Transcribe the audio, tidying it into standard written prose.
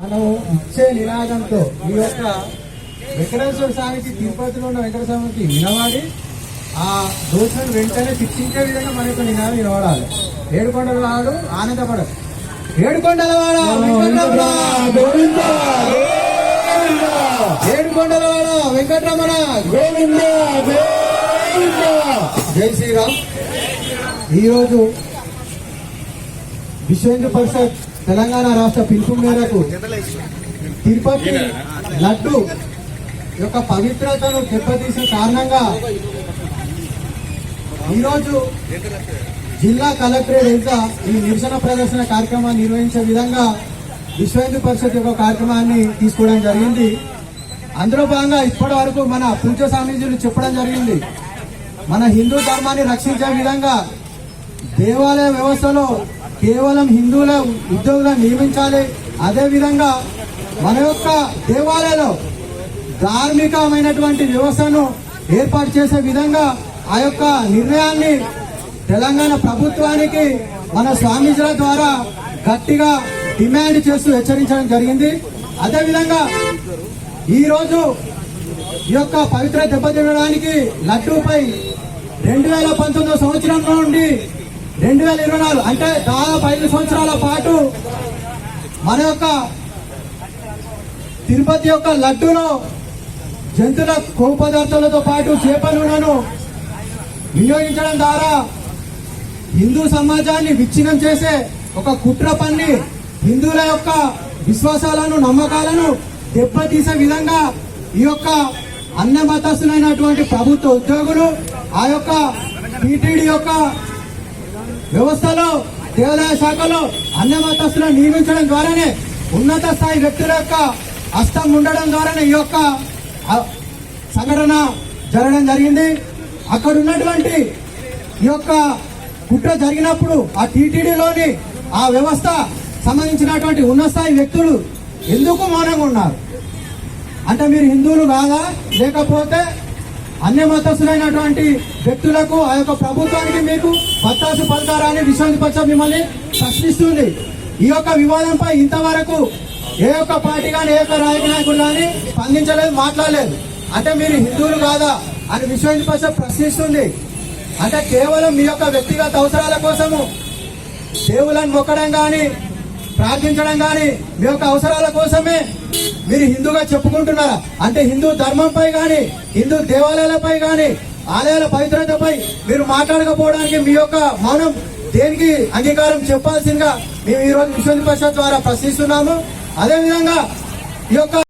మనం ఇచ్చే నినాదంతో ఈ యొక్క వెంకటేశ్వర స్వామికి తిరుపతిలో ఉన్న వెంకటేశ్వర స్వామికి వినవాడి ఆ దోషులను వెంటనే శిక్షించే విధంగా మన యొక్క నినాదం వినవాడాలి. ఏడుకొండల వాడు ఆనందపడు, ఏడుకొండల వాడ ఏడుకొండల వాడ వెంకటరమణ గోవింద. జై శ్రీరామ్. ఈరోజు విశ్వ హిందూ పరిషత్ తెలంగాణ రాష్ట్ర పిలుపు మేరకు తిరుపతి లడ్డు యొక్క పవిత్రతను దెబ్బతీసిన కారణంగా ఈరోజు జిల్లా కలెక్టరేట్ ఎదుట ఈ నిరసన ప్రదర్శన కార్యక్రమాన్ని నిర్వహించే విధంగా విశ్వ హిందూ పరిషత్ యొక్క కార్యక్రమాన్ని తీసుకోవడం జరిగింది. అందులో భాగంగా ఇప్పటి వరకు మన పూజ స్వామీజీలు చెప్పడం జరిగింది, మన హిందూ ధర్మాన్ని రక్షించే విధంగా దేవాలయ వ్యవస్థలో కేవలం హిందువుల ఉద్యోగులను నియమించాలి. అదేవిధంగా మన యొక్క దేవాలయంలో ధార్మికమైనటువంటి వ్యవస్థను ఏర్పాటు చేసే విధంగా ఆ యొక్క నిర్ణయాన్ని తెలంగాణ ప్రభుత్వానికి మన స్వామీజీల ద్వారా గట్టిగా డిమాండ్ చేస్తూ హెచ్చరించడం జరిగింది. అదేవిధంగా ఈరోజు ఈ యొక్క పవిత్ర దెబ్బతినడానికి లడ్డూపై 2019 సంవత్సరం నుండి 2024 అంటే దాదాపు 5 సంవత్సరాల పాటు మన యొక్క తిరుపతి యొక్క లడ్డూలో జంతువుల కొవ్వు పదార్థాలతో పాటు చేప నూనెను వినియోగించడం ద్వారా హిందూ సమాజాన్ని విచ్ఛిన్నం చేసే ఒక కుట్ర పన్ని హిందువుల యొక్క విశ్వాసాలను నమ్మకాలను దెబ్బతీసే విధంగా ఈ యొక్క అన్న మతస్థులైనటువంటి ప్రభుత్వ ఉద్యోగులు ఆ యొక్క టీటీడీ యొక్క వ్యవస్థలో దేవాలయ శాఖలో అన్న మతస్థులను నియమించడం ద్వారానే ఉన్నత స్థాయి వ్యక్తుల యొక్క హస్తం ఉండడం ద్వారానే ఈ యొక్క సంఘటన జరగడం జరిగింది. అక్కడ ఉన్నటువంటి ఈ యొక్క కుట్ర జరిగినప్పుడు ఆ టీటీడీలోని ఆ వ్యవస్థ సంబంధించినటువంటి ఉన్నత స్థాయి వ్యక్తులు ఎందుకు మౌనంగా ఉన్నారు? అంటే మీరు హిందువులు కాదా, లేకపోతే అన్య మతస్థులైనటువంటి వ్యక్తులకు ఆ యొక్క ప్రభుత్వానికి మీకు బత్తాసు పలకారాన్ని విశ్వ హిందూ పరిషత్ మిమ్మల్ని ప్రశ్నిస్తుంది. ఈ యొక్క వివాదంపై ఇంతవరకు ఏ ఒక్క పార్టీ కానీ ఏ ఒక్క రాజకీయ నాయకుడు కానీ స్పందించలేదు, మాట్లాడలేదు. అంటే మీరు హిందువులు కాదా అని విశ్వ హిందూ పరిషత్ ప్రశ్నిస్తుంది. అంటే కేవలం మీ యొక్క వ్యక్తిగత అవసరాల కోసము దేవులను మొక్కడం కానీ ప్రార్థించడం కానీ మీ యొక్క అవసరాల కోసమే మీరు హిందూగా చెప్పుకుంటున్నారా? అంటే హిందూ ధర్మంపై కానీ హిందూ దేవాలయాలపై కానీ ఆలయాల పవిత్రతపై మీరు మాట్లాడకపోవడానికి మీ యొక్క మౌనం దేనికి అంగీకారం చెప్పాల్సిందిగా మేము ఈ రోజు విశ్వ హిందూ పరిషత్ ద్వారా ప్రశ్నిస్తున్నాము. అదేవిధంగా ఈ యొక్క